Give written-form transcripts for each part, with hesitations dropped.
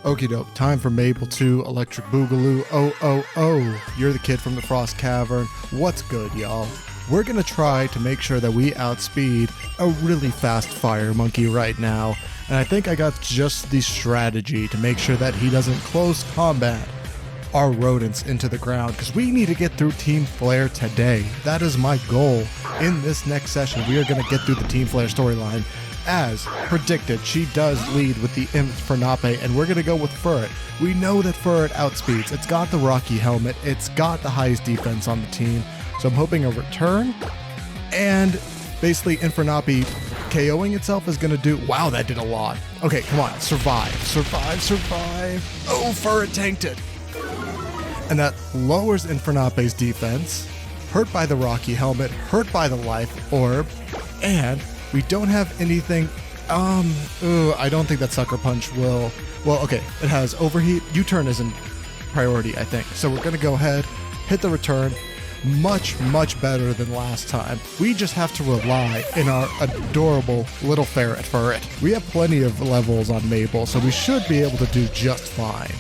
Okie doke, time for Mabel 2, Electric Boogaloo. Oh, you're the kid from the Frost Cavern. What's good, y'all? We're gonna try to make sure that we outspeed a really fast fire monkey right now, and I think I got just the strategy to make sure that he doesn't close combat our rodents into the ground, because we need to get through Team Flare today. That is my goal. In this next session, we are gonna get through the Team Flare storyline. As predicted, she does lead with the Infernape, and we're going to go with Floette. We know that Floette outspeeds. It's got the Rocky helmet. It's got the highest defense on the team. So I'm hoping a return. And basically Infernape KOing itself is going to do... Wow, that did a lot. Okay, come on. Survive. Oh, Floette tanked it. And that lowers Infernape's defense. Hurt by the Rocky helmet. Hurt by the life orb. And... we don't have anything, I don't think that Sucker Punch will, well, okay, it has Overheat, U-Turn isn't priority, I think. So we're gonna go ahead, hit the return, much better than last time. We just have to rely in our adorable little ferret for it. We have plenty of levels on Mabel, so we should be able to do just fine.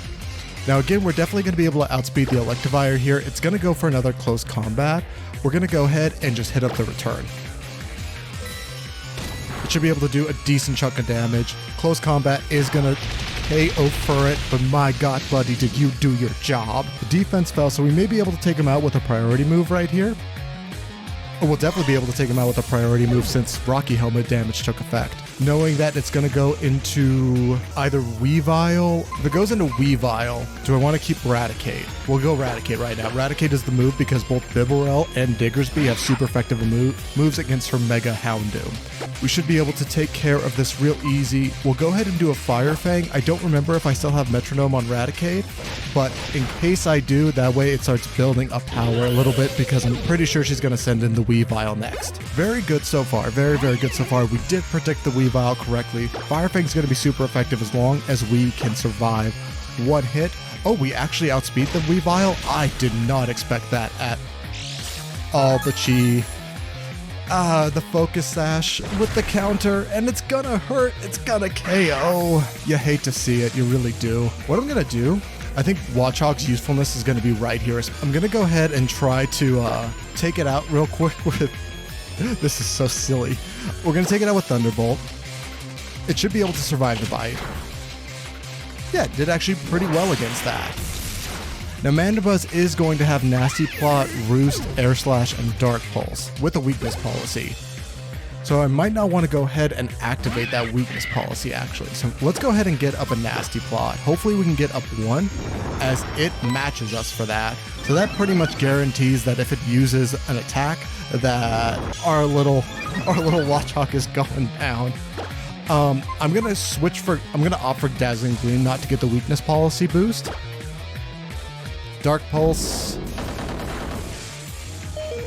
Now again, we're definitely gonna be able to outspeed the Electivire here. It's gonna go for another close combat. We're gonna go ahead and just hit up the return. It should be able to do a decent chunk of damage. Close combat is gonna KO Floette, but my god, buddy, did you do your job? The defense fell, so we may be able to take him out with a priority move right here. Or we'll definitely be able to take him out with a priority move since Rocky Helmet damage took effect. Knowing that it's gonna go into either Weavile. If it goes into Weavile, do I want to keep Raticate? We'll go Raticate right now. Raticate is the move because both Bibarel and Diggersby have super effective moves against her Mega Houndoom. We should be able to take care of this real easy. We'll go ahead and do a Fire Fang. I don't remember if I still have Metronome on Raticate, but in case I do, that way it starts building up power a little bit because I'm pretty sure she's going to send in the Weavile next. Very good so far. Very good so far. We did predict the Weavile correctly. Fire Fang's going to be super effective as long as we can survive one hit. Oh, we actually outspeed the Weavile? I did not expect that at all, but she... the Focus Sash with the counter, and it's gonna hurt. It's gonna KO. You hate to see it. You really do. What I'm gonna do, I think Watchog's usefulness is gonna be right here. I'm gonna go ahead and try to take it out real quick with... This is so silly. We're gonna take it out with Thunderbolt. It should be able to survive the bite. Yeah, it did actually pretty well against that. Now Mandibuzz is going to have Nasty Plot, Roost, Air Slash, and Dark Pulse with a weakness policy. So I might not want to go ahead and activate that weakness policy actually. So let's go ahead and get up a Nasty Plot. Hopefully we can get up one as it matches us for that. So that pretty much guarantees that if it uses an attack that our little Watchog is going down. I'm gonna opt for Dazzling Gleam not to get the weakness policy boost. Dark Pulse.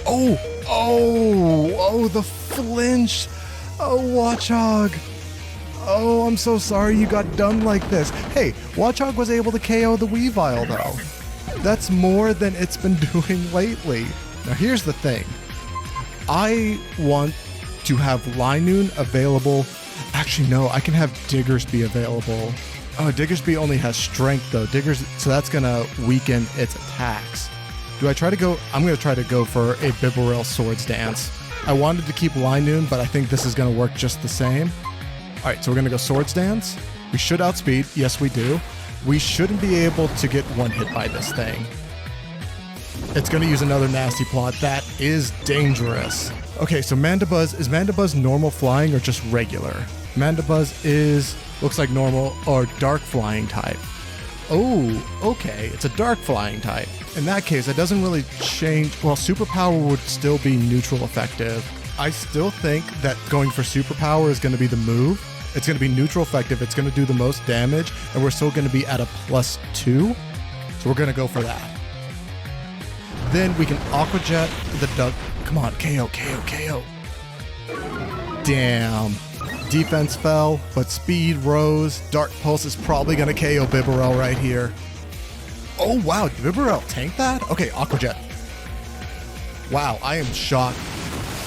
Oh, the flinch. Oh, Watchog. Oh, I'm so sorry you got done like this. Hey, Watchog was able to KO the Weavile though. That's more than it's been doing lately. Now here's the thing. I want to have Linoon available. Actually, no, I can have Diggersby available. Oh, Diggersby only has strength though. So that's gonna weaken its attacks. Do I try to go? I'm gonna try to go for a Bibarel Swords Dance. I wanted to keep Linoon, but I think this is gonna work just the same. All right, so we're gonna go Swords Dance. We should outspeed. Yes, we do. We shouldn't be able to get one hit by this thing. It's gonna use another Nasty Plot. That is dangerous. Okay, so is Mandibuzz normal flying or just regular? Mandibuzz looks like normal or dark flying type. Oh, okay, it's a dark flying type. In that case, it doesn't really change. Well, superpower would still be neutral effective. I still think that going for superpower is gonna be the move. It's gonna be neutral effective, it's gonna do the most damage, and we're still gonna be at a +2. So we're gonna go for that. Then we can Aqua Jet the Duck. Come on, KO. Damn. Defense fell, but speed rose. Dark Pulse is probably going to KO Bibarel right here. Oh, wow. Did Bibarel tank that? Okay, Aqua Jet. Wow, I am shocked.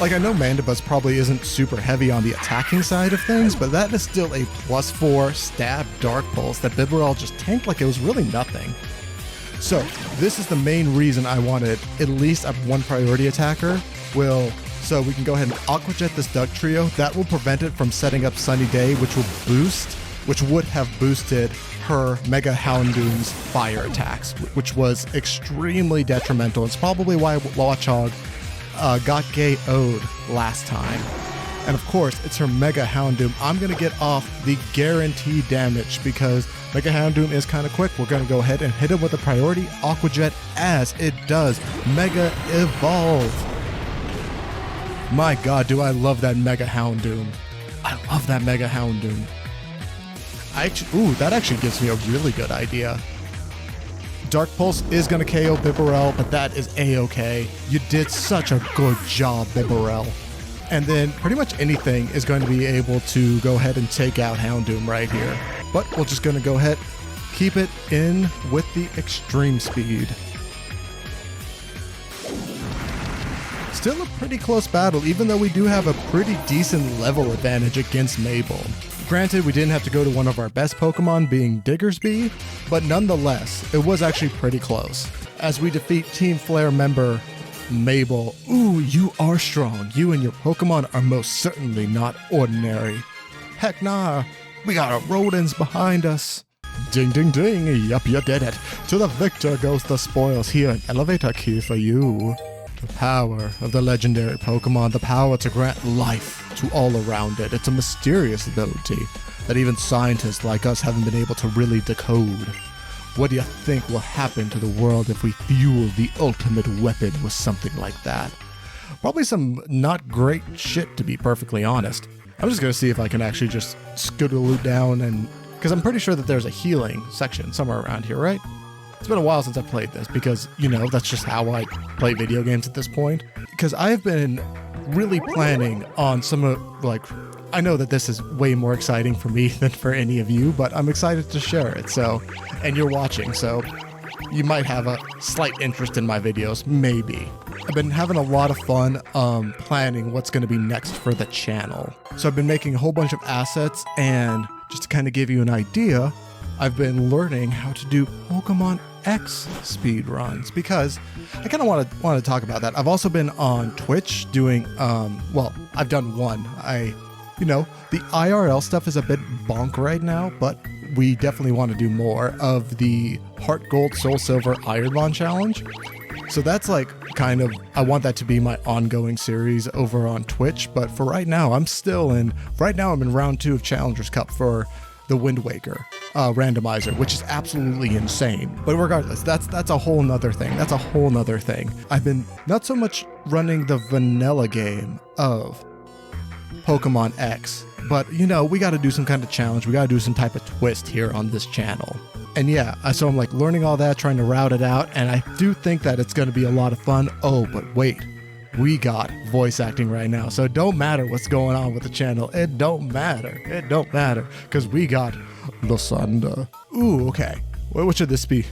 Like, I know Mandibus probably isn't super heavy on the attacking side of things, but that is still a +4 stab Dark Pulse that Bibarel just tanked like it was really nothing. So, this is the main reason I wanted at least a 1 priority attacker. So we can go ahead and Aqua Jet this Duck Trio. That will prevent it from setting up Sunny Day, which would have boosted her Mega Houndoom's fire attacks, which was extremely detrimental. It's probably why Watchog got KO'd last time. And of course, it's her Mega Houndoom. I'm going to get off the guaranteed damage because Mega Houndoom is kind of quick. We're going to go ahead and hit him with a priority Aqua Jet as it does Mega Evolve. My god, do I love that Mega Houndoom. I love that Mega Houndoom. That actually gives me a really good idea. Dark Pulse is going to KO Bibarel, but that is A-okay. You did such a good job, Bibarel. And then pretty much anything is going to be able to go ahead and take out Houndoom right here. But we're just going to go ahead, keep it in with the extreme speed. Still a pretty close battle, even though we do have a pretty decent level advantage against Mabel. Granted, we didn't have to go to one of our best Pokemon, being Diggersby, but nonetheless, it was actually pretty close. As we defeat Team Flare member Mabel. Ooh, you are strong. You and your Pokemon are most certainly not ordinary. Heck nah, we got our Rodents behind us. Ding ding ding, yup, you did it. To the victor goes the spoils. Here, an elevator key for you. The power of the legendary Pokemon, the power to grant life to all around it. It's a mysterious ability that even scientists like us haven't been able to really decode. What do you think will happen to the world if we fuel the ultimate weapon with something like that? Probably some not great shit, to be perfectly honest. I'm just gonna see if I can actually just scoodle down and... because I'm pretty sure that there's a healing section somewhere around here, right? It's been a while since I've played this because, you know, that's just how I play video games at this point. Because I've been really planning on some of, like, I know that this is way more exciting for me than for any of you, but I'm excited to share it, so, and you're watching, so you might have a slight interest in my videos, maybe. I've been having a lot of fun planning what's going to be next for the channel. So I've been making a whole bunch of assets, and just to kind of give you an idea, I've been learning how to do Pokemon X speed runs because I kind of want to talk about that. I've also been on Twitch doing, well, I've done one. You know, the IRL stuff is a bit bonk right now, but we definitely want to do more of the Heart Gold, Soul Silver, Ironmon challenge. So that's like kind of, I want that to be my ongoing series over on Twitch. But for right now, I'm in round 2 of Challengers Cup for the Wind Waker randomizer, which is absolutely insane. But regardless, that's a whole nother thing. That's a whole nother thing. I've been not so much running the vanilla game of Pokemon X, but you know, we got to do some kind of challenge. We got to do some type of twist here on this channel. And yeah, so I'm like learning all that, trying to route it out, and I do think that it's going to be a lot of fun. Oh, but wait, we got voice acting right now, so it don't matter what's going on with the channel. It don't matter, because we got Lysandre. Ooh, okay. What should this be?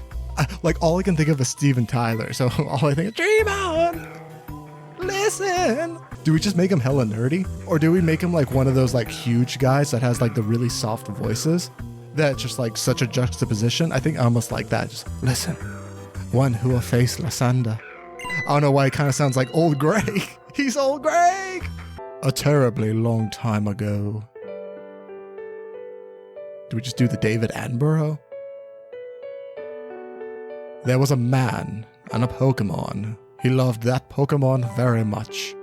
Like, all I can think of is Steven Tyler, so all I think is, dream on, listen. Do we just make him hella nerdy? Or do we make him like one of those like huge guys that has like the really soft voices? That's just like such a juxtaposition. I think I almost like that. Just listen. One who will face Lysandre. I don't know why it kind of sounds like Old Greg. He's Old Greg! A terribly long time ago. Do we just do the David Attenborough? There was a man and a Pokemon. He loved that Pokemon very much.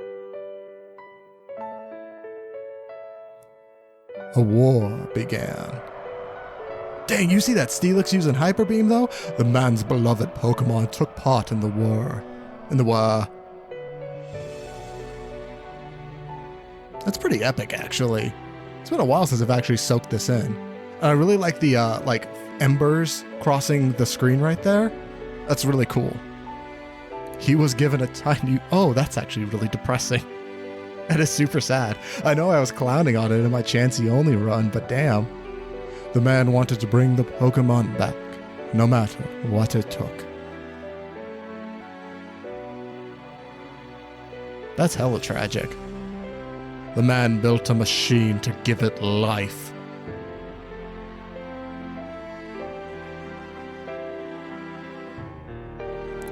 A war began. Dang, you see that Steelix using Hyper Beam though? The man's beloved Pokemon took part in the war. That's pretty epic, actually. It's been a while since I've actually soaked this in. And I really like the like embers crossing the screen right there. That's really cool. He was given a tiny... Oh, that's actually really depressing. That is super sad. I know I was clowning on it in my Chansey only run, but damn. The man wanted to bring the Pokemon back, no matter what it took. That's hella tragic. The man built a machine to give it life.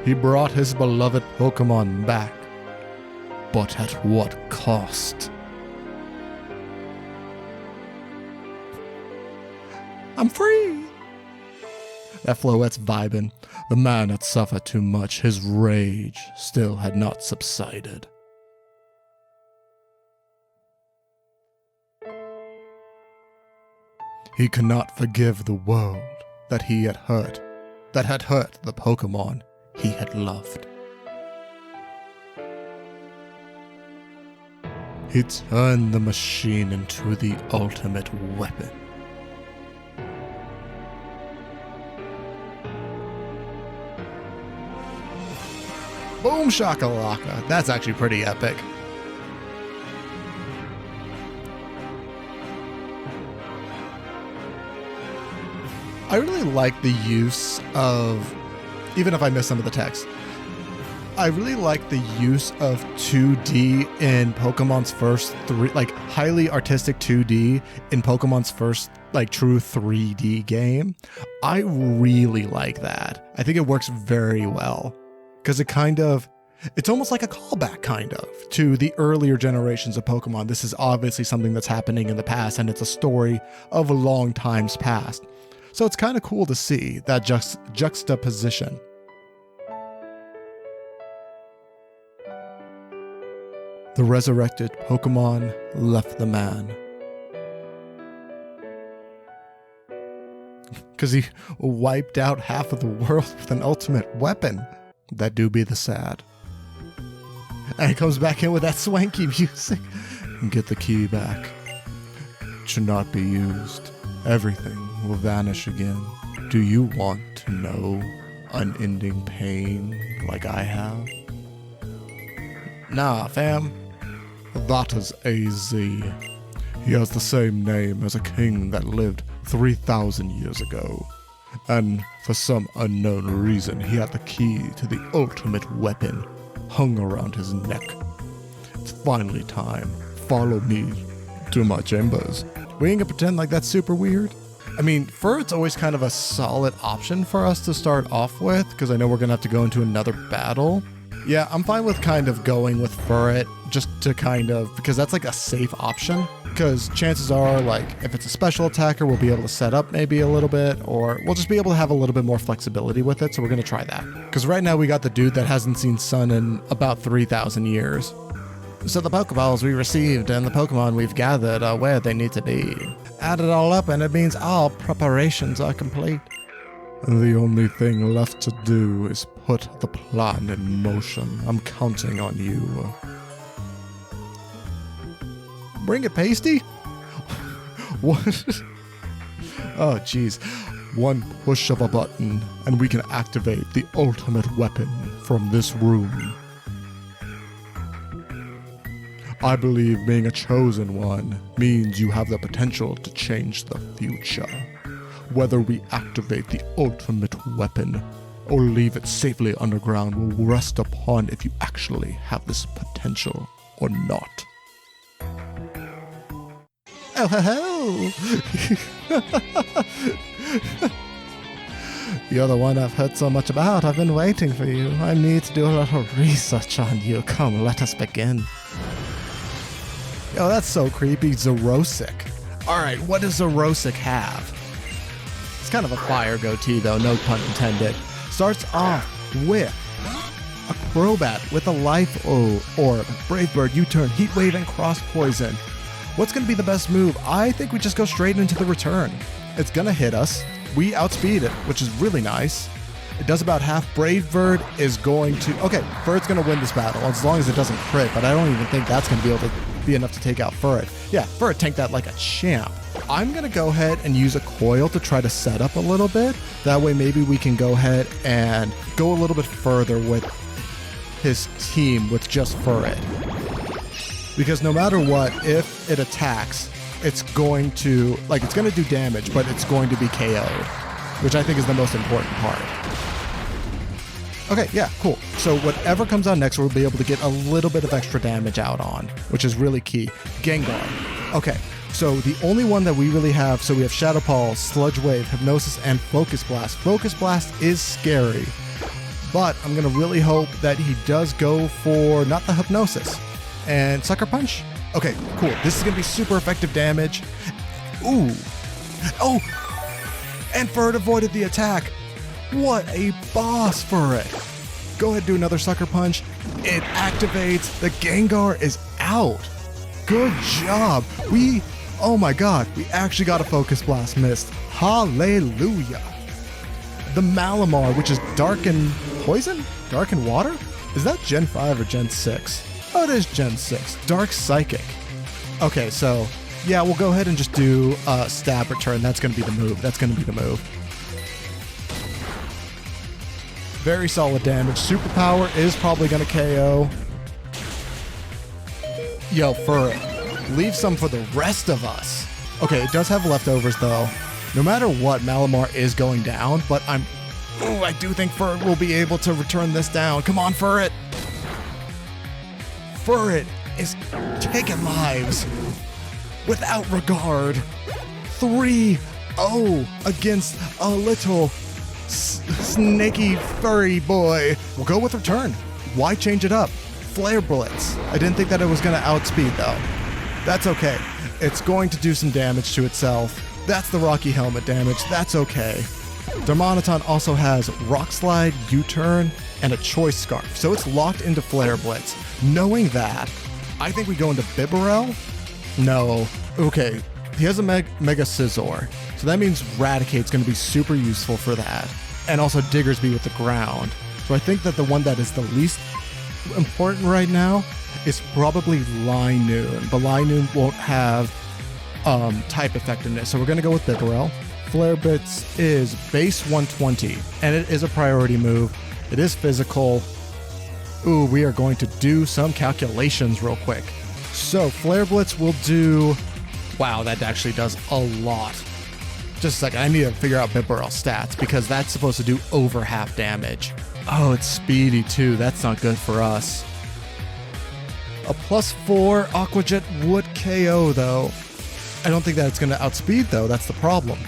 He brought his beloved Pokemon back, but at what cost? I'm free! That Floette's vibing. The man had suffered too much. His rage still had not subsided. He could not forgive the world that he had hurt, that had hurt the Pokemon he had loved. He turned the machine into the ultimate weapon. Boom-shakalaka. That's actually pretty epic. I really like the use of, even if I miss some of the text, I really like the use of 2D in Pokemon's first highly artistic 2D in Pokemon's first, true 3D game. I really like that. I think it works very well. Because it's almost like a callback, to the earlier generations of Pokemon. This is obviously something that's happening in the past, and it's a story of a long times past. So it's kind of cool to see that juxtaposition. The resurrected Pokemon left the man. Because he wiped out half of the world with an ultimate weapon. That do be the sad. And he comes back in with that swanky music. Get the key back. It should not be used. Everything will vanish again. Do you want to know unending pain like I have? Nah, fam. That is AZ. He has the same name as a king that lived 3,000 years ago. And for some unknown reason, he had the key to the ultimate weapon hung around his neck. It's finally time. Follow me to my chambers. We ain't gonna pretend like that's super weird. I mean, Furret's always kind of a solid option for us to start off with, because I know we're gonna have to go into another battle. Yeah, I'm fine with kind of going with Furret, just to because that's like a safe option. Because chances are, if it's a special attacker, we'll be able to set up maybe a little bit, or we'll just be able to have a little bit more flexibility with it, so we're going to try that. Because right now we got the dude that hasn't seen sun in about 3,000 years. So the Pokeballs we received and the Pokemon we've gathered are where they need to be. Add it all up and it means all preparations are complete. The only thing left to do is put the plan in motion. I'm counting on you. Bring it, Pasty? What? Oh, jeez. One push of a button, and we can activate the ultimate weapon from this room. I believe being a chosen one means you have the potential to change the future. Whether we activate the ultimate weapon or leave it safely underground will rest upon if you actually have this potential or not. Oh ho ho! You're the one I've heard so much about. I've been waiting for you. I need to do a little research on you. Come, let us begin. Yo, that's so creepy. Zerosic. Alright, what does Zerosic have? It's kind of a fire goatee though, no pun intended. Starts off with a Crobat with a life orb. Brave Bird, U-turn, Heat Wave, and Cross Poison. What's going to be the best move? I think we just go straight into the return. It's going to hit us. We outspeed it, which is really nice. It does about half. Brave Bird is going to... Okay, Bird's going to win this battle as long as it doesn't crit, but I don't even think that's going to be able to be enough to take out Furret. Yeah, Furret tanked that like a champ. I'm going to go ahead and use a coil to try to set up a little bit. That way maybe we can go ahead and go a little bit further with his team with just Furret. Because no matter what, if it attacks, it's going to do damage, but it's going to be KO'd, which I think is the most important part. Okay, yeah, cool. So whatever comes out next, we'll be able to get a little bit of extra damage out on, which is really key. Gengar. Okay, so the only one that we really have, so we have Shadow Ball, Sludge Wave, Hypnosis, and Focus Blast. Focus Blast is scary, but I'm going to really hope that he does go for not the Hypnosis. And Sucker Punch? Okay, cool. This is going to be super effective damage. Ooh. Oh! And Furret avoided the attack. What a boss for it. Go ahead and do another Sucker Punch. It activates. The Gengar is out. Good job. Oh my god, we actually got a Focus Blast missed. Hallelujah. The Malamar, which is Dark and Poison? Dark and Water? Is that Gen 5 or Gen 6? Oh, it is Gen 6. Dark Psychic. Okay, so yeah, we'll go ahead and just do Stab Return. That's going to be the move. Very solid damage. Superpower is probably going to KO. Yo, Furret, leave some for the rest of us. Okay, it does have leftovers though. No matter what, Malamar is going down, but I do think Furret will be able to return this down. Come on, Furret. Furret is taking lives without regard. 3-0 against a little snaky furry boy. We'll go with return. Why change it up? Flare Blitz. I didn't think that it was going to outspeed though. That's okay. It's going to do some damage to itself. That's the Rocky Helmet damage. That's okay. Darmanitan also has Rock Slide, U-Turn, and a Choice Scarf. So it's locked into Flare Blitz. Knowing that, I think we go into Bibarel. No. Okay. He has a Mega Scizor. So that means Raticate's going to be super useful for that. And also Diggersby with the ground. So I think that the one that is the least important right now is probably Linoon. But Linoon won't have type effectiveness. So we're going to go with Bibarel. Flare Blitz is base 120. And it is a priority move. It is physical. Ooh, we are going to do some calculations real quick. So Flare Blitz will do... Wow, that actually does a lot. Just a second, I need to figure out Bibarel's stats because that's supposed to do over half damage. Oh, it's speedy too. That's not good for us. A +4 Aqua Jet would KO though. I don't think that it's going to outspeed though. That's the problem.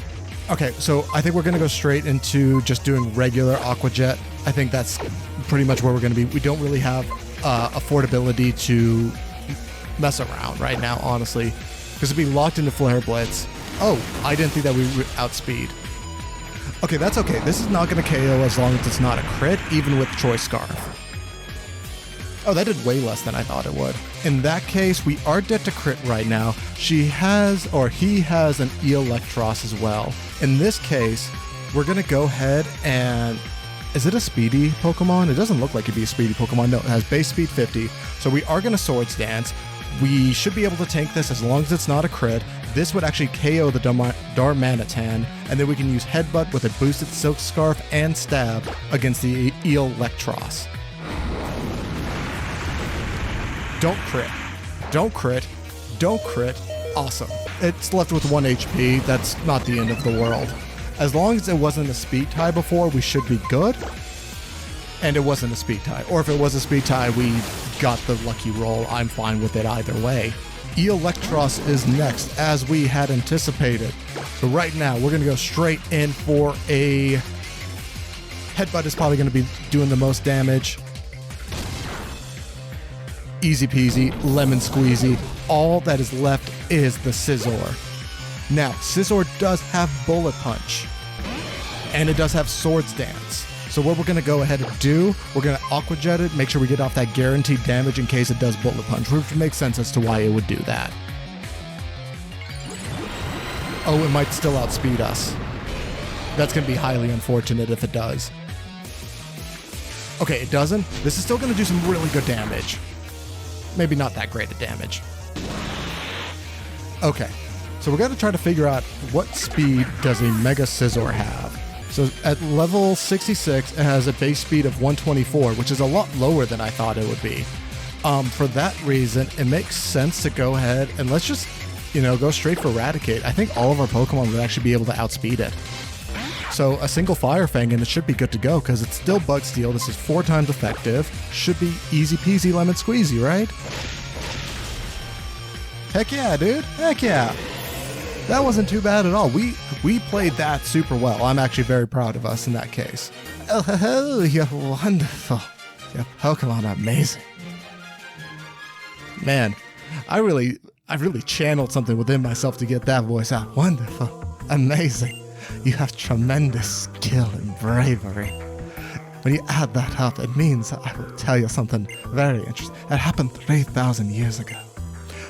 Okay, so I think we're going to go straight into just doing regular Aqua Jet. I think that's pretty much where we're going to be. We don't really have affordability to mess around right now, honestly. Because it'd be locked into Flare Blitz. Oh, I didn't think that we would outspeed. Okay, that's okay. This is not going to KO as long as it's not a crit, even with Choice Scarf. Oh, that did way less than I thought it would. In that case, we are dead to crit right now. He has an Electros as well. In this case, we're going to go ahead and... Is it a speedy Pokemon? It doesn't look like it'd be a speedy Pokemon. No, it has base speed 50. So we are going to Swords Dance. We should be able to tank this as long as it's not a crit. This would actually KO the Darmanitan, and then we can use Headbutt with a boosted Silk Scarf and Stab against the Electros. Don't crit. Don't crit. Don't crit. Awesome. It's left with 1 HP. That's not the end of the world. As long as it wasn't a speed tie before, we should be good. And it wasn't a speed tie. Or if it was a speed tie, we got the lucky roll. I'm fine with it either way. Electros is next, as we had anticipated. So right now, we're going to go straight in for a... Headbutt is probably going to be doing the most damage. Easy peasy, lemon squeezy. All that is left is the Scizor. Now, Scizor does have Bullet Punch. And it does have Swords Dance. So what we're going to go ahead and do, we're going to Aqua Jet it, make sure we get off that guaranteed damage in case it does Bullet Punch, which makes sense as to why it would do that. Oh, it might still outspeed us. That's going to be highly unfortunate if it does. Okay, it doesn't. This is still going to do some really good damage. Maybe not that great of damage. Okay, so we're going to try to figure out what speed does a Mega Scizor have. So at level 66, it has a base speed of 124, which is a lot lower than I thought it would be. For that reason, it makes sense to go ahead and let's just, go straight for Raticate. I think all of our Pokemon would actually be able to outspeed it. So a single Fire Fang and it should be good to go because it's still Bug Steel. This is 4 times effective. Should be easy peasy lemon squeezy, right? Heck yeah, dude. Heck yeah. That wasn't too bad at all. We played that super well. I'm actually very proud of us in that case. Oh, you're wonderful. Your Pokemon are amazing. Man, I really channeled something within myself to get that voice out. Wonderful. Amazing. You have tremendous skill and bravery. When you add that up, it means I will tell you something very interesting. It happened 3,000 years ago.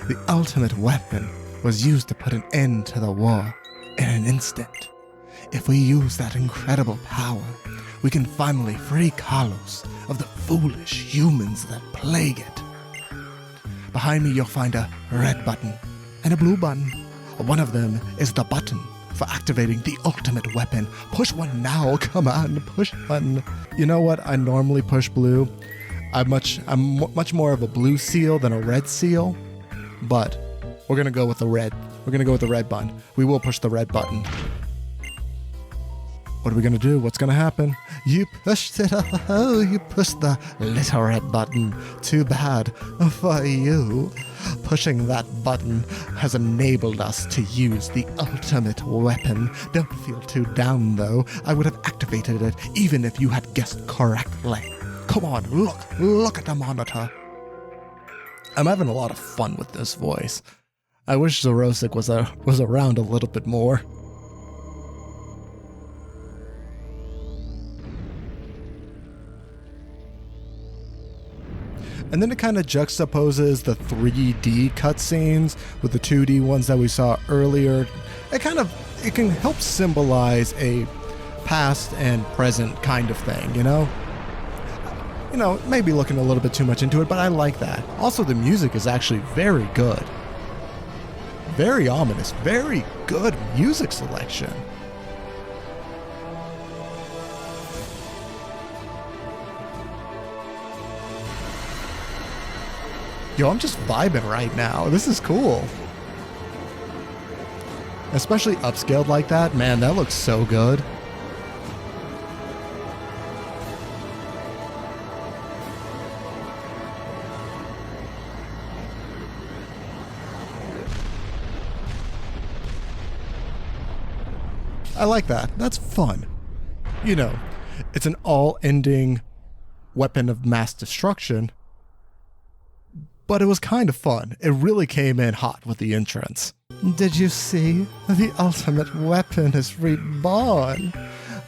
The ultimate weapon was used to put an end to the war in an instant. If we use that incredible power, we can finally free Kalos of the foolish humans that plague it. Behind me you'll find a red button and a blue button. One of them is the button for activating the ultimate weapon. Push one now, come on, push one. You know what, I normally push blue. I'm much more of a blue seal than a red seal, but we're gonna go with the red. We're gonna go with the red button. We will push the red button. What are we gonna do? What's gonna happen? You pushed it. Oh, you pushed the little red button. Too bad for you. Pushing that button has enabled us to use the ultimate weapon. Don't feel too down though. I would have activated it even if you had guessed correctly. Come on, look at the monitor. I'm having a lot of fun with this voice. I wish Xerosic was around a little bit more. And then it kind of juxtaposes the 3D cutscenes with the 2D ones that we saw earlier. It can help symbolize a past and present kind of thing, you know? Maybe looking a little bit too much into it, but I like that. Also, the music is actually very good. Very ominous, very good music selection. Yo, I'm just vibing right now. This is cool. Especially upscaled like that. Man, that looks so good. I like that. That's fun. It's an all-ending weapon of mass destruction. But it was kind of fun. It really came in hot with the entrance. Did you see? The ultimate weapon is reborn.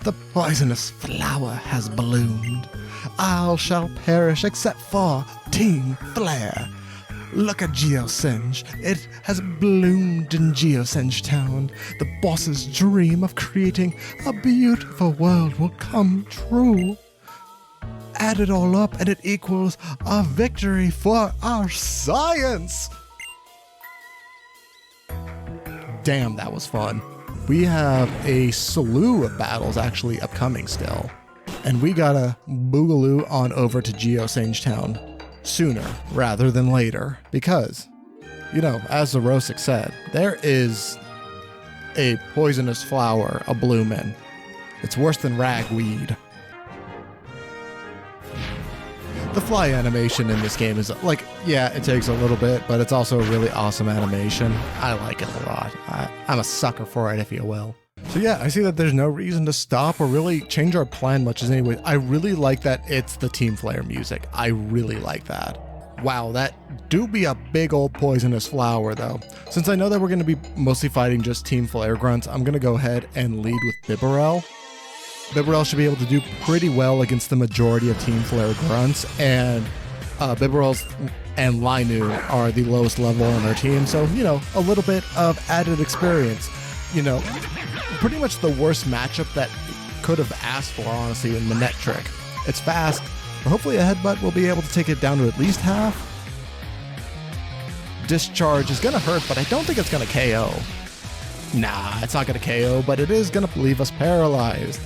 The poisonous flower has bloomed. All shall perish except for Team Flare. Look at Geosenge. It has bloomed in Geosenge Town. The boss's dream of creating a beautiful world will come true. Add it all up and it equals a victory for our science. Damn, that was fun. We have a slew of battles actually upcoming still. And we gotta boogaloo on over to Geosenge Town sooner rather than later. Because, as Xerosic said, there is a poisonous flower a-bloomin'. It's worse than ragweed. The fly animation in this game is it takes a little bit, but it's also a really awesome animation. I like it a lot. I'm a sucker for it, if you will. So yeah, I see that there's no reason to stop or really change our plan much as anyway. I really like that it's the Team Flare music. I really like that. Wow, that do be a big old poisonous flower though. Since I know that we're going to be mostly fighting just Team Flare grunts, I'm going to go ahead and lead with Bibarel. Bibarel should be able to do pretty well against the majority of Team Flare grunts, and Bibarel's and Linu are the lowest level on our team, so, a little bit of added experience. Pretty much the worst matchup that could have asked for, honestly, in the net trick. It's fast, but hopefully a headbutt will be able to take it down to at least half. Discharge is going to hurt, but I don't think it's going to KO. Nah, it's not going to KO, but it is going to leave us paralyzed.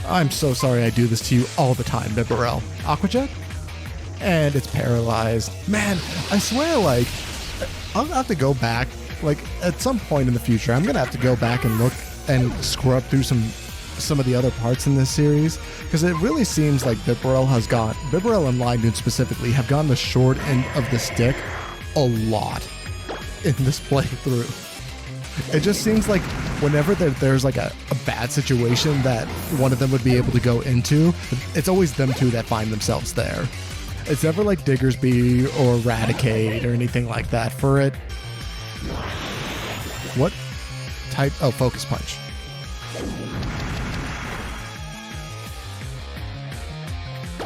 I'm so sorry I do this to you all the time, Bibarel. Aqua Jet? And it's paralyzed. Man, I swear, I'll have to go back, at some point in the future, I'm gonna have to go back and look and scrub through some some of the other parts in this series, because it really seems like Bibarel and Lysandre specifically have gotten the short end of the stick a lot in this playthrough. It just seems like whenever there's like a bad situation that one of them would be able to go into, it's always them two that find themselves there. It's never like Diggersby or Eradicate or anything like that. For it, what type? Oh, Focus Punch.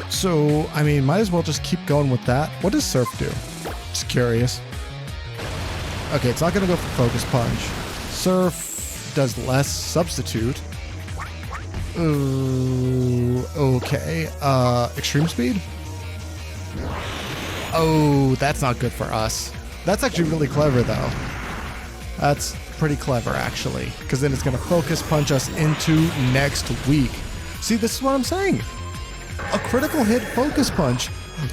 So, I mean, might as well just keep going with that. What does Surf do? Just curious. Okay, it's not going to go for Focus Punch. Surf does less Substitute. Ooh, okay. Extreme Speed? Oh, that's not good for us. That's actually really clever, though. That's pretty clever, actually. Because then it's going to Focus Punch us into next week. See, this is what I'm saying. A critical hit Focus Punch.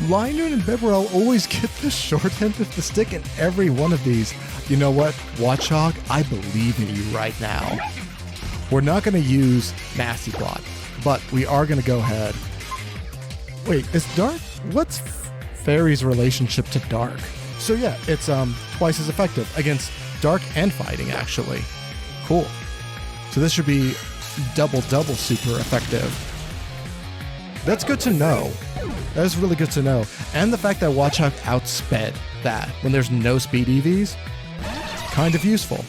Lysandre and Bibarel always get the short end of the stick in every one of these. You know what, Watchog, I believe in you right now. We're not going to use Nasty Plot, but we are going to go ahead. Wait, is Dark? What's Fairy's relationship to Dark? So yeah, it's twice as effective against Dark and Fighting, actually. Cool. So this should be double super effective. That's good to know. That is really good to know. And the fact that Watchog outsped that when there's no speed EVs, kind of useful.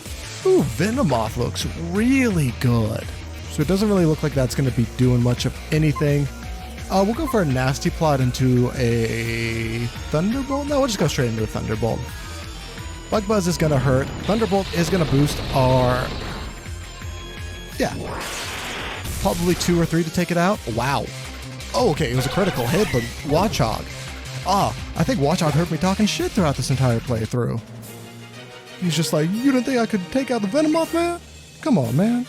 Ooh, Venomoth looks really good. So it doesn't really look like that's going to be doing much of anything. We'll go for a Nasty Plot into a Thunderbolt. No, we'll just go straight into a Thunderbolt. Bug Buzz is going to hurt. Thunderbolt is going to boost our... Yeah. Probably 2 or 3 to take it out. Wow. Oh, okay, it was a critical hit, but Watchog. I think Watchog heard me talking shit throughout this entire playthrough. He's just like, you didn't think I could take out the Venomoth, man? Come on, man.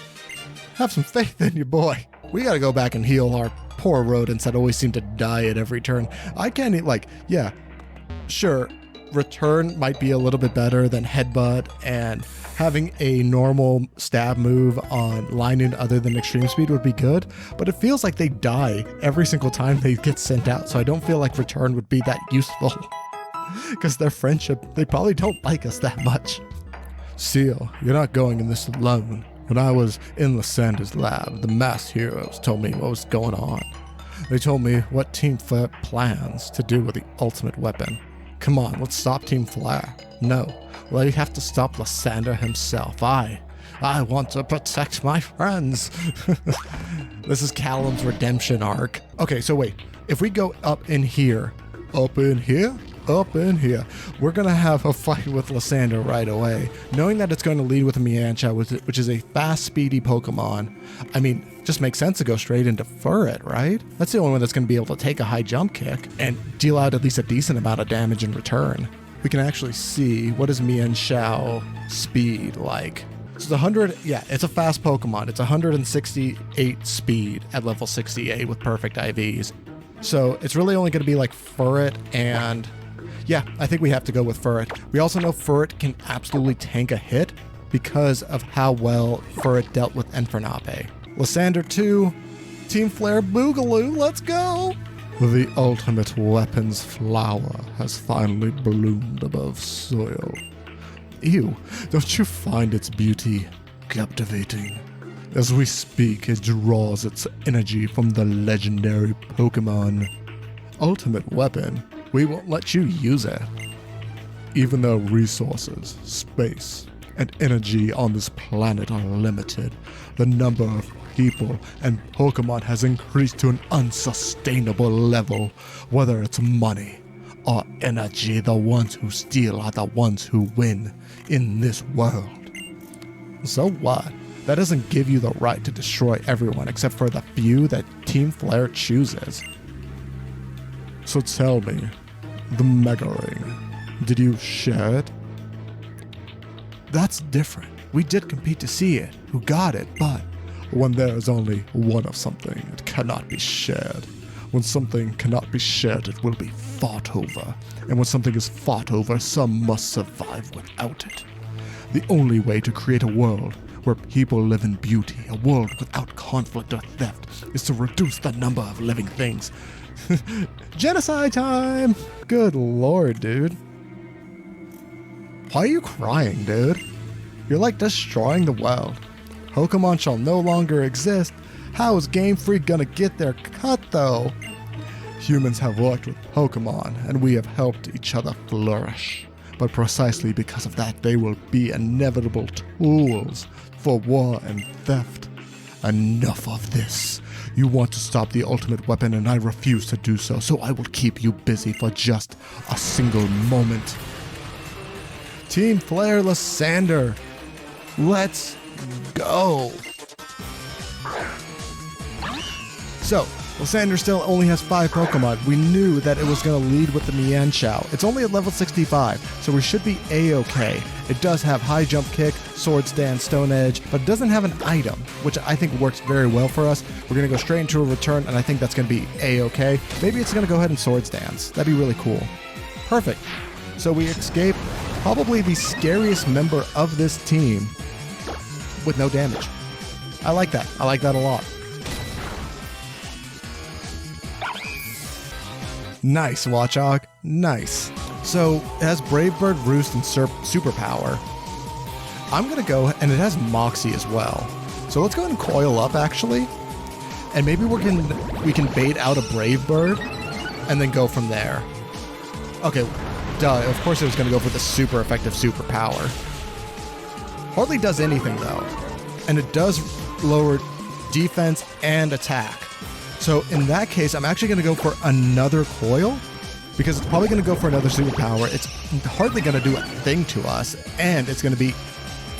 Have some faith in your boy. We gotta go back and heal our poor rodents that always seem to die at every turn. I can't, yeah, sure, Return might be a little bit better than Headbutt, and having a normal stab move on Lysandre other than Extreme Speed would be good, but it feels like they die every single time they get sent out, so I don't feel like Return would be that useful. Because their friendship, they probably don't like us that much. Seal, you're not going in this alone. When I was in Lysandre's lab, the masked heroes told me what was going on. They told me what Team Floette plans to do with the ultimate weapon. Come on, let's stop Team Floette. No, well, you have to stop Lysandre himself. I want to protect my friends. This is Callum's redemption arc. Okay, so wait, if we go up in here, we're going to have a fight with Lysandre right away. Knowing that it's going to lead with a Miancha, which is a fast, speedy Pokemon, I mean, just makes sense to go straight into Floette, right? That's the only one that's going to be able to take a high jump kick and deal out at least a decent amount of damage in return. We can actually see, what is Miancha speed like? It's 100, yeah, it's a fast Pokemon. It's 168 speed at level 68 with perfect IVs. So it's really only going to be like Floette and... Yeah, I think we have to go with Floette. We also know Floette can absolutely tank a hit because of how well Floette dealt with Infernape. Lysandre 2, Team Flare Boogaloo, let's go! The ultimate weapons flower has finally bloomed above soil. Ew, don't you find its beauty captivating? As we speak, it draws its energy from the legendary Pokemon. Ultimate weapon? We won't let you use it. Even though resources, space, and energy on this planet are limited, the number of people and Pokemon has increased to an unsustainable level. Whether it's money or energy, the ones who steal are the ones who win in this world. So what? That doesn't give you the right to destroy everyone except for the few that Team Flare chooses. So tell me, the Mega Ring, did you share it? That's different. We did compete to see it, who got it, but when there is only one of something, it cannot be shared. When something cannot be shared, it will be fought over. And when something is fought over, some must survive without it. The only way to create a world where people live in beauty, a world without conflict or theft, is to reduce the number of living things. Genocide time! Good lord, dude. Why are you crying, dude? You're like destroying the world. Pokemon shall no longer exist. How is Game Freak gonna get their cut, though? Humans have worked with Pokemon, and we have helped each other flourish. But precisely because of that, they will be inevitable tools for war and theft. Enough of this. You want to stop the ultimate weapon, and I refuse to do so, so I will keep you busy for just a single moment. Team Flare Lysandre, let's go. So, Lysandre still only has 5 Pokemon. We knew that it was going to lead with the Mienshao. It's only at level 65, so we should be A-okay. It does have high jump kick, Swords Dance, Stone Edge, but it doesn't have an item, which I think works very well for us. We're going to go straight into a return, and I think that's going to be A-okay. Maybe it's going to go ahead and Swords Dance. That'd be really cool. Perfect. So we escape probably the scariest member of this team with no damage. I like that. I like that a lot. Nice, Watchog. Nice. So, it has Brave Bird, Roost, and Superpower. I'm going to go, and it has Moxie as well. So let's go ahead and coil up, actually. And maybe we can bait out a Brave Bird, and then go from there. Okay, duh. Of course it was going to go for the super effective Superpower. Hardly does anything, though. And it does lower defense and attack. So in that case, I'm actually going to go for another coil, because it's probably going to go for another superpower. It's hardly going to do a thing to us, and it's going to be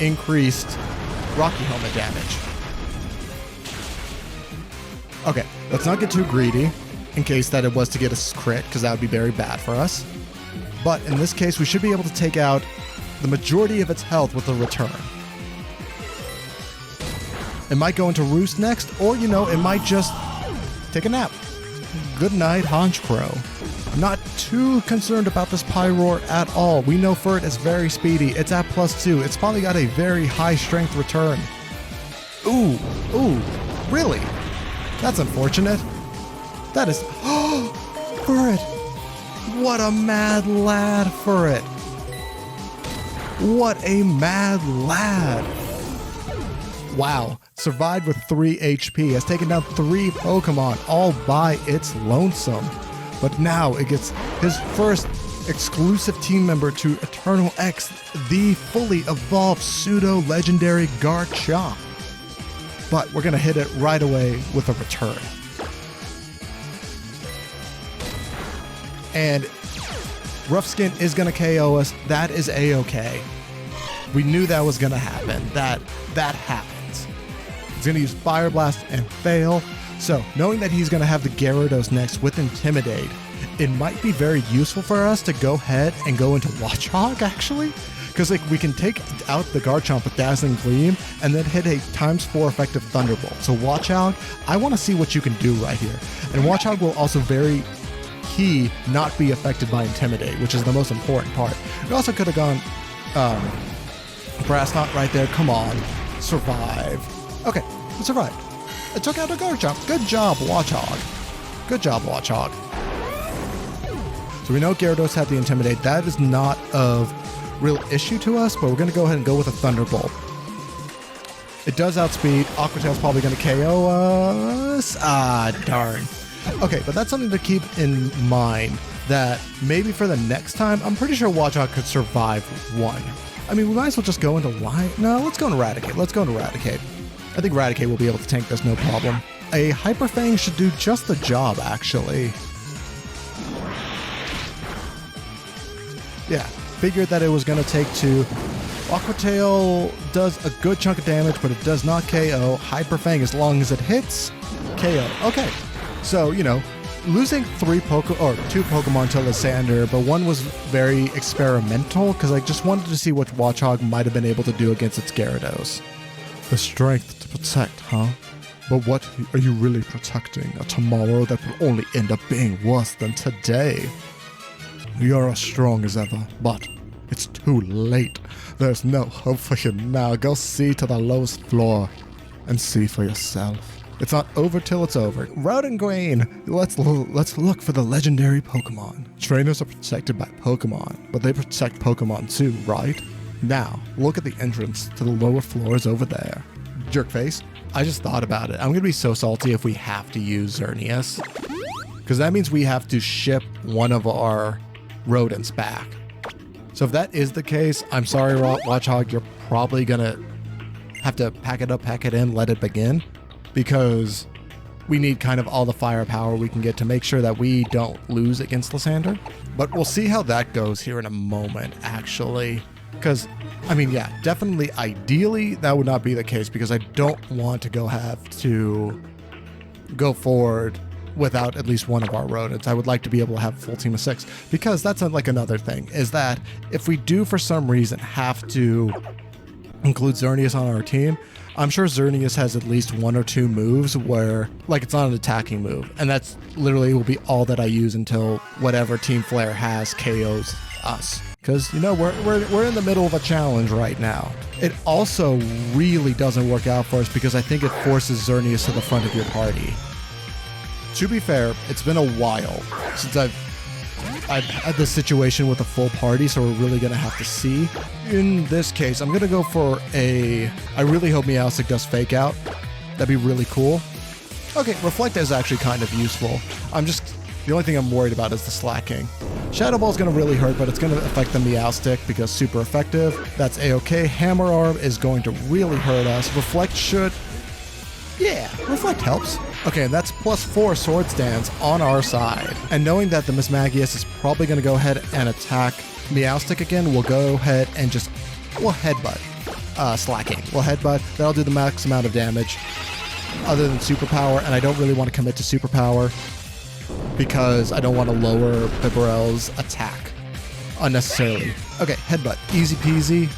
increased Rocky Helmet damage. Okay, let's not get too greedy in case that it was to get a crit, because that would be very bad for us. But in this case, we should be able to take out the majority of its health with a return. It might go into Roost next, or, you know, it might just take a nap. Good night, Honchkrow. I'm not too concerned about this Pyroar at all. We know Furt is very speedy. It's at +2. It's probably got a very high strength return. Ooh, really? That's unfortunate. That is... Furt! What a mad lad, Furt! What a mad lad! Wow. Survived with 3 HP, has taken down 3 Pokemon all by its lonesome. But now it gets his first exclusive team member to Eternal X, the fully evolved pseudo-legendary Garchomp. But we're going to hit it right away with a return. And Rough Skin is going to KO us. That is A-okay. We knew that was going to happen. That happened. He's going to use Fire Blast and fail. So, knowing that he's going to have the Gyarados next with Intimidate, it might be very useful for us to go ahead and go into Watchog, actually. Because like we can take out the Garchomp with Dazzling Gleam and then hit a ×4 effective Thunderbolt. So Watchog, I want to see what you can do right here. And Watchog will also very key not be affected by Intimidate, which is the most important part. We also could have gone Brass Knot right there. Come on. Survive. Okay, it survived. It took out a Garchomp. Good job, Watchog. Good job, Watchog. So we know Gyarados had the Intimidate. That is not of real issue to us, but we're going to go ahead and go with a Thunderbolt. It does outspeed. Aqua Tail's probably going to KO us. Ah, darn. Okay, but that's something to keep in mind, that maybe for the next time, I'm pretty sure Watchog could survive one. I mean, we might as well just go into No, let's go into Eradicate. Let's go into Eradicate. I think Eradicate will be able to tank this no problem. A Hyper Fang should do just the job, actually. Yeah, figured that it was going to take 2. Aqua Tail does a good chunk of damage, but it does not KO. Hyper Fang, as long as it hits, KO. Okay, so, you know, losing 2 Pokemon to Lysandre, but one was very experimental, because I just wanted to see what Watchog might have been able to do against its Gyarados. The strength to protect, huh? But what are you really protecting? A tomorrow that will only end up being worse than today. You're as strong as ever, but It's too late. There's no hope for you now. Go see to the lowest floor and see for yourself. It's not over till it's over. Rodent Grain, let's look for the legendary Pokemon. Trainers are protected by Pokemon, but they protect Pokemon too, right? Now, look at the entrance to the lower floors over there. Jerkface, I just thought about it. I'm gonna be so salty if we have to use Xerneas, because that means we have to ship one of our rodents back. So if that is the case, I'm sorry, Watchhog, you're probably gonna have to pack it up, pack it in, let it begin, because we need kind of all the firepower we can get to make sure that we don't lose against Lysandre. But we'll see how that goes here in a moment, actually. Because, I mean, yeah, definitely, ideally, that would not be the case, because I don't want to have to go forward without at least one of our rodents. I would like to be able to have a full team of 6, because that's like another thing, is that if we do for some reason have to include Xerneas on our team, I'm sure Xerneas has at least 1 or 2 moves where, like, it's not an attacking move, and that's literally will be all that I use until whatever Team Flare has KOs us. Because, you know, we're in the middle of a challenge right now. It also really doesn't work out for us because I think it forces Xerneas to the front of your party. To be fair, it's been a while since I've had this situation with a full party, so we're really going to have to see. In this case, I'm going to go for I really hope Meowstic does Fake Out. That'd be really cool. Okay, Reflect is actually kind of useful. The only thing I'm worried about is the slacking. Shadow Ball is going to really hurt, but it's going to affect the Meowstic because super effective. That's A-okay. Hammer Arm is going to really hurt us. Reflect should... Yeah, Reflect helps. Okay, that's +4 Sword Stance on our side. And knowing that the Mismagius is probably going to go ahead and attack Meowstic again, we'll go ahead and we'll Headbutt. Slacking. We'll Headbutt. That'll do the max amount of damage other than Superpower, and I don't really want to commit to Superpower because I don't want to lower Bibarel's attack unnecessarily. Okay, Headbutt. Easy peasy.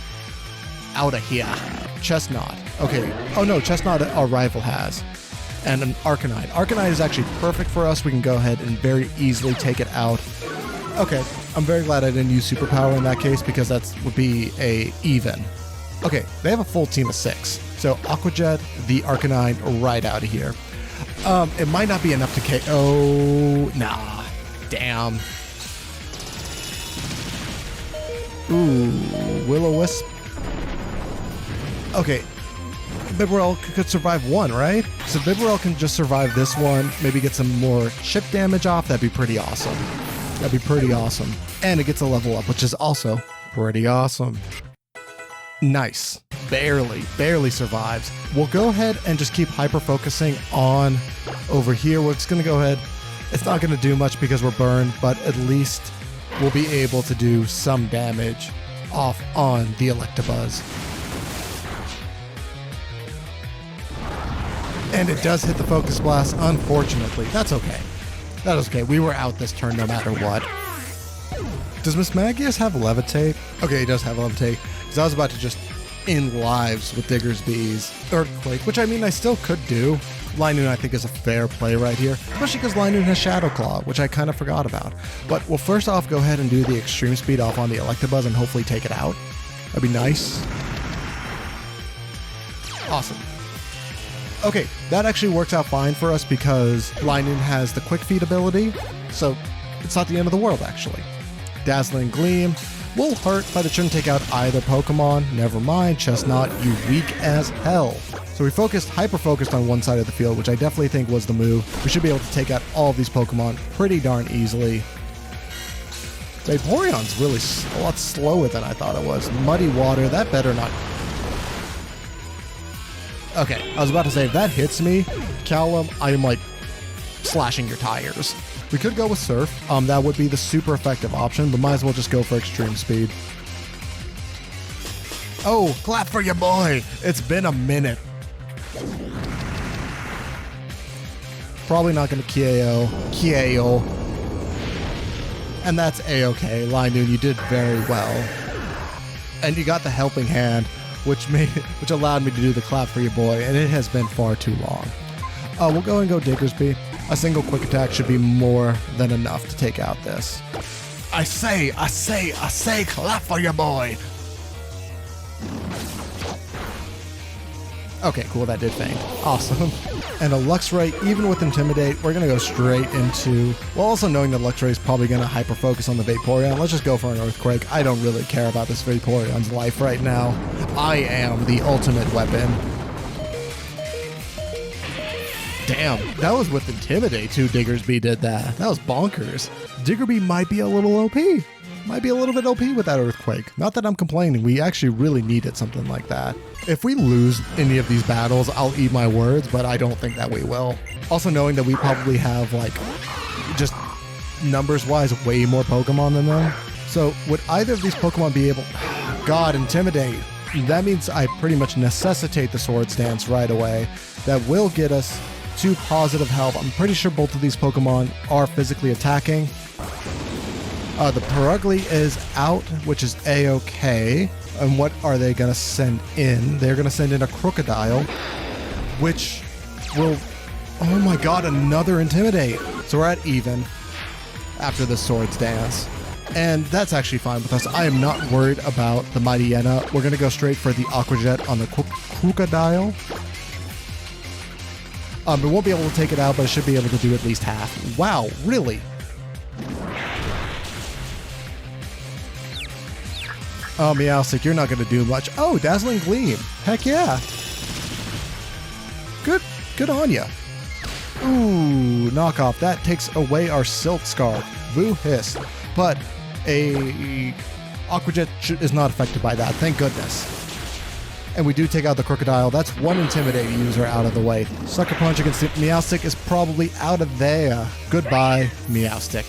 Out of here. Chestnut. Okay. Oh no, Chestnut our rival has. And an Arcanine. Arcanine is actually perfect for us. We can go ahead and very easily take it out. Okay, I'm very glad I didn't use Superpower in that case because that would be a even. Okay, they have a full team of 6. So Aqua Jet, the Arcanine, right out of here. It might not be enough to KO. Nah. Damn. Ooh, Will-O-Wisp. Okay. Bibarel could survive 1, right? So Bibarel can just survive this one, maybe get some more chip damage off. That'd be pretty awesome. That'd be pretty awesome. And it gets a level up, which is also pretty awesome. Nice. Barely survives. We'll go ahead and just keep hyper-focusing on over here. We're just going to go ahead. It's not going to do much because we're burned, but at least we'll be able to do some damage off on the Electabuzz. And it does hit the Focus Blast, unfortunately. That's okay. That is okay. We were out this turn no matter what. Does Mismagius have Levitate? Okay, he does have Levitate. Because I was about to just end lives with Diggersby's Earthquake, which I mean I still could do. Linoon I think is a fair play right here, especially because Linoon has Shadow Claw, which I kind of forgot about. But we'll first off go ahead and do the Extreme Speed off on the Electabuzz and hopefully take it out. That'd be nice. Awesome. Okay, that actually works out fine for us because Linoon has the Quick Feet ability, so it's not the end of the world actually. Dazzling Gleam will hurt, but it shouldn't take out either Pokemon. Never mind, Chestnut, you weak as hell. So we hyper-focused on one side of the field, which I definitely think was the move. We should be able to take out all of these Pokemon pretty darn easily. Vaporeon's really a lot slower than I thought it was. Muddy Water, that better not... Okay, I was about to say, if that hits me, Callum, I am like slashing your tires. We could go with Surf. That would be the super effective option, but might as well just go for Extreme Speed. Oh, clap for your boy. It's been a minute. Probably not going to KO. And that's A-okay. Linoon, you did very well. And you got the helping hand, which allowed me to do the clap for your boy, and it has been far too long. We'll go Diggersby. A single quick attack should be more than enough to take out this. I say, clap for your boy. Okay, cool, that did faint. Awesome. And a Luxray, even with Intimidate, we're gonna go straight into, well, also knowing that Luxray is probably gonna hyper-focus on the Vaporeon, let's just go for an Earthquake. I don't really care about this Vaporeon's life right now. I am the ultimate weapon. Damn, that was with Intimidate too, Diggersby did that. That was bonkers. Diggersby might be a little OP. Might be a little bit OP with that Earthquake. Not that I'm complaining, we actually really needed something like that. If we lose any of these battles, I'll eat my words, but I don't think that we will. Also knowing that we probably have, like, just numbers-wise, way more Pokemon than them. So would either of these Pokemon be able... God, Intimidate. That means I pretty much necessitate the Swords Dance right away. That will get us to positive health. I'm pretty sure both of these Pokemon are physically attacking. The Perugly is out, which is A-okay. And what are they going to send in? They're going to send in a Crocodile, which will... Oh my god, another Intimidate. So we're at even after the Swords Dance. And that's actually fine with us. I am not worried about the Mightyena. We're going to go straight for the Aqua Jet on the Crocodile. We won't be able to take it out, but it should be able to do at least half. Wow, really? Oh, Meowstic, you're not going to do much. Oh, Dazzling Gleam. Heck yeah. Good on ya. Ooh, knockoff. That takes away our Silk Scarf. Boo hiss. But a Aqua Jet is not affected by that. Thank goodness. And we do take out the Crocodile. That's one Intimidate user out of the way. Sucker Punch against Meowstic is probably out of there. Goodbye, Meowstic.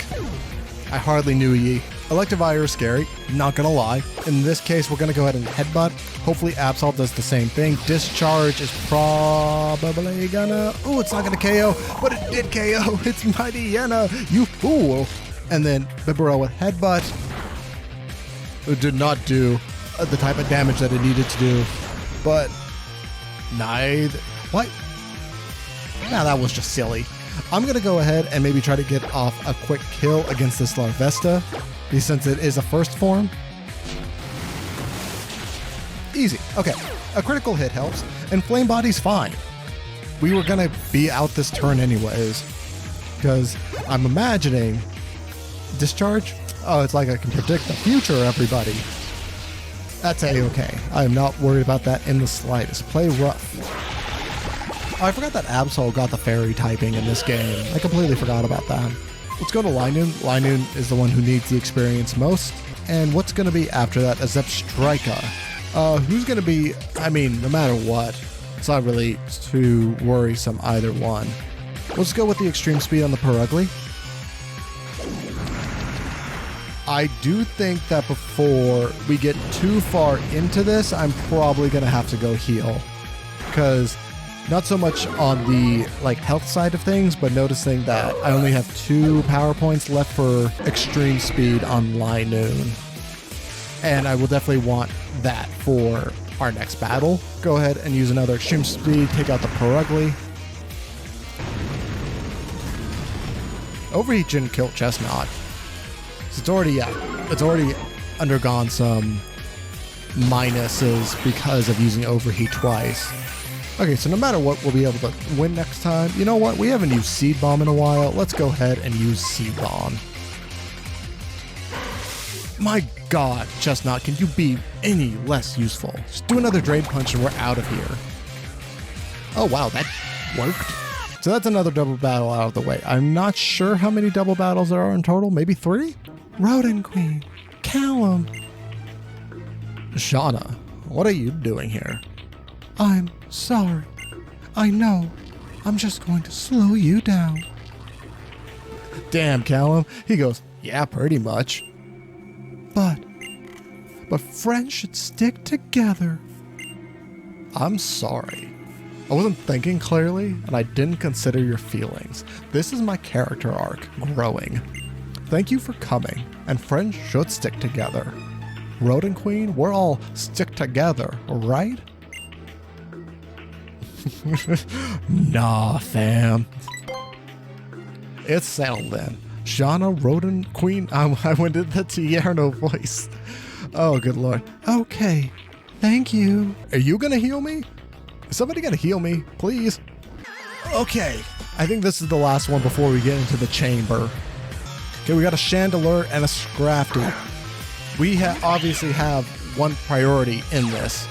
I hardly knew ye. Electivire is scary, not gonna lie. In this case, we're gonna go ahead and Headbutt. Hopefully Absol does the same thing. Discharge is probably gonna... Oh, it's not gonna KO, but it did KO. It's Mightyena, you fool. And then Bibarel with Headbutt. It did not do the type of damage that it needed to do. But neither... What? Nah, that was just silly. I'm going to go ahead and maybe try to get off a quick kill against this Larvesta, since it is a first form. Easy. Okay. A critical hit helps, and Flame Body's fine. We were going to be out this turn anyways, because I'm imagining... Discharge? Oh, it's like I can predict the future, everybody. That's A-okay. I am not worried about that in the slightest. Play rough. Oh, I forgot that Absol got the fairy typing in this game. I completely forgot about that. Let's go to Linoon. Linoon is the one who needs the experience most. And what's going to be after that? A Zepstrika. Who's going to be... I mean, no matter what, it's not really too worrisome either one. Let's go with the extreme speed on the Perugly. I do think that before we get too far into this, I'm probably going to have to go heal. Because not so much on the health side of things, but noticing that I only have 2 power points left for extreme speed on Linoon. And I will definitely want that for our next battle. Go ahead and use another extreme speed, take out the Perugly. Overheat shouldn't kill Chestnut. It's already undergone some minuses because of using Overheat twice. Okay, so no matter what, we'll be able to win next time. You know what? We haven't used Seed Bomb in a while. Let's go ahead and use Seed Bomb. My god, Chestnut, can you be any less useful? Just do another Drain Punch and we're out of here. Oh wow, that worked. So that's another double battle out of the way. I'm not sure how many double battles there are in total. Maybe 3? Rodent Queen, Callum. Shauna, what are you doing here? I'm sorry. I know. I'm just going to slow you down. Damn, Callum. He goes, yeah, pretty much. But friends should stick together. I'm sorry. I wasn't thinking clearly, and I didn't consider your feelings. This is my character arc, growing. Thank you for coming, and friends should stick together. Rodent Queen, we're all stick together, right? Nah, fam. It's settled then. Shana Rodent Queen. I went into the Tierno voice. Oh, good lord. Okay. Thank you. Are you gonna heal me? Is somebody gonna heal me? Please? Okay. I think this is the last one before we get into the chamber. Okay, we got a chandelier and a scrafty. We obviously have one priority in this.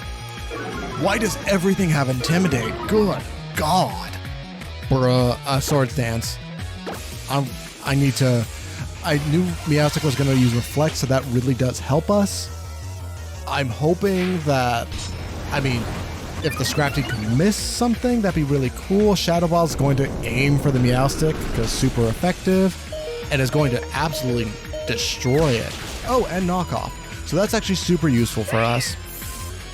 Why does everything have intimidate? Good God. Bruh, swords dance. I knew Meowstic was going to use reflect, so that really does help us. I'm hoping that, if the Scrafty could miss something, that'd be really cool. Shadow Ball is going to aim for the Meowstic because super effective and is going to absolutely destroy it. Oh, and knockoff. So that's actually super useful for us.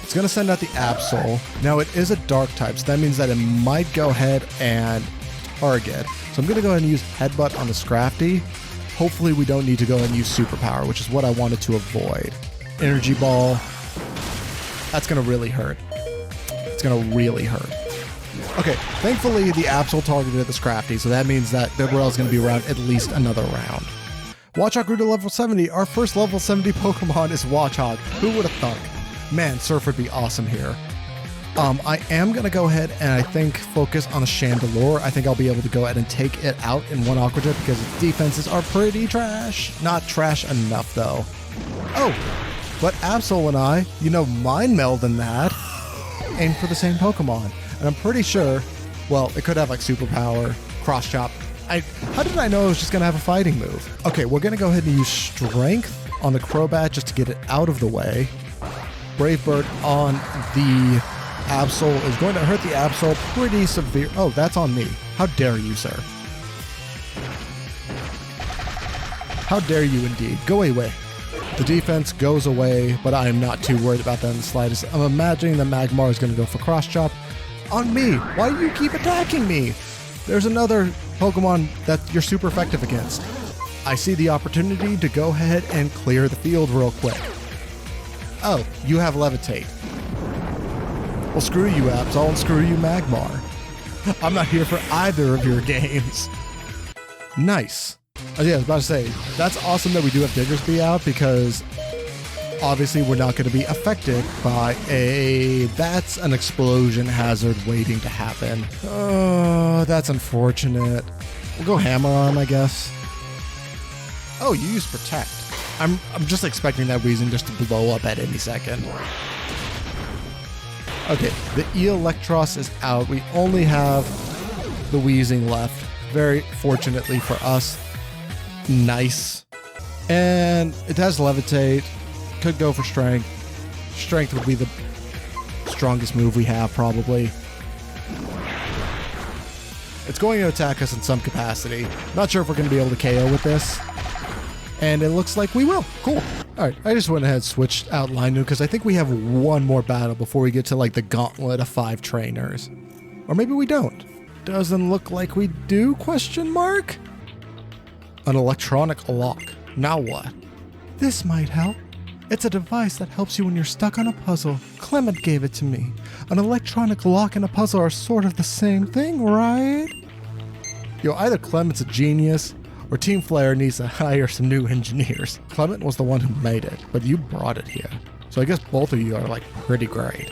It's going to send out the Absol. Now it is a dark type, so that means that it might go ahead and target. So I'm going to go ahead and use Headbutt on the Scrafty. Hopefully we don't need to go and use Superpower, which is what I wanted to avoid. Energy Ball. That's going to really hurt. It's going to really hurt. Okay, thankfully the Absol targeted the Scrafty, so that means that Bibarel is going to be around at least another round. Watchog grew to level 70. Our first level 70 Pokemon is Watchog. Who would have thunk? Man, Surf would be awesome here. I am going to go ahead and I think focus on the Chandelure. I think I'll be able to go ahead and take it out in one Aqua Jet because its defenses are pretty trash. Not trash enough, though. Oh, but Absol and I, mind meld in that. Aim for the same Pokemon. And I'm pretty sure, well, it could have like Superpower, Cross Chop. How did I know it was just going to have a fighting move? Okay, we're going to go ahead and use Strength on the Crobat just to get it out of the way. Brave Bird on the Absol is going to hurt the Absol pretty severe. Oh, that's on me. How dare you, sir? How dare you indeed. Go away. The defense goes away, but I am not too worried about that in the slightest. I'm imagining that Magmar is going to go for Cross Chop on me. Why do you keep attacking me? There's another Pokemon that you're super effective against. I see the opportunity to go ahead and clear the field real quick. Oh, you have Levitate. Well, screw you, Absol, and screw you, Magmar. I'm not here for either of your games. Nice. Oh, yeah, I was about to say, that's awesome that we do have Diggersby out because obviously we're not going to be affected by that's an explosion hazard waiting to happen. Oh, that's unfortunate. We'll go Hammer Arm, I guess. Oh, you use Protect. I'm just expecting that Weezing just to blow up at any second. Okay, the Electros is out. We only have the Weezing left. Very fortunately for us. Nice. And it has Levitate. Could go for Strength. Strength would be the strongest move we have, probably. It's going to attack us in some capacity. Not sure if we're going to be able to KO with this. And it looks like we will. Cool. Alright, I just went ahead and switched out Lineu because I think we have one more battle before we get to like the gauntlet of 5 trainers. Or maybe we don't. Doesn't look like we do, question mark? An electronic lock. Now what? This might help. It's a device that helps you when you're stuck on a puzzle. Clement gave it to me. An electronic lock and a puzzle are sort of the same thing, right? Yo, either Clement's a genius or Team Flare needs to hire some new engineers. Clement was the one who made it, but you brought it here. So I guess both of you are like pretty great.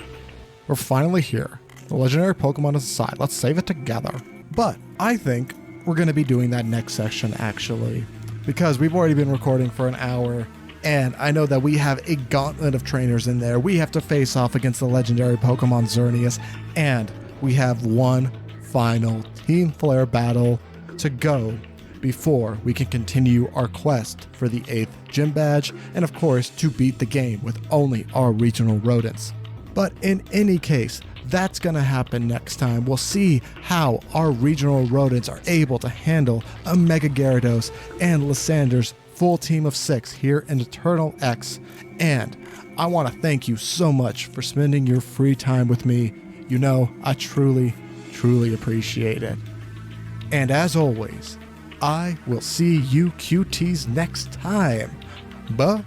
We're finally here. The legendary Pokemon is aside. Let's save it together. But I think we're going to be doing that next session actually, because we've already been recording for an hour. And I know that we have a gauntlet of trainers in there. We have to face off against the legendary Pokemon Xerneas. And we have one final Team Flare battle to go before we can continue our quest for the 8th gym badge. And of course, to beat the game with only our regional rodents. But in any case, that's going to happen next time. We'll see how our regional rodents are able to handle a Mega Gyarados and Lysandre's full team of 6 here in Eternal X. And I want to thank you so much for spending your free time with me. You know, I truly, truly appreciate it. And as always, I will see you QTs next time. Bye.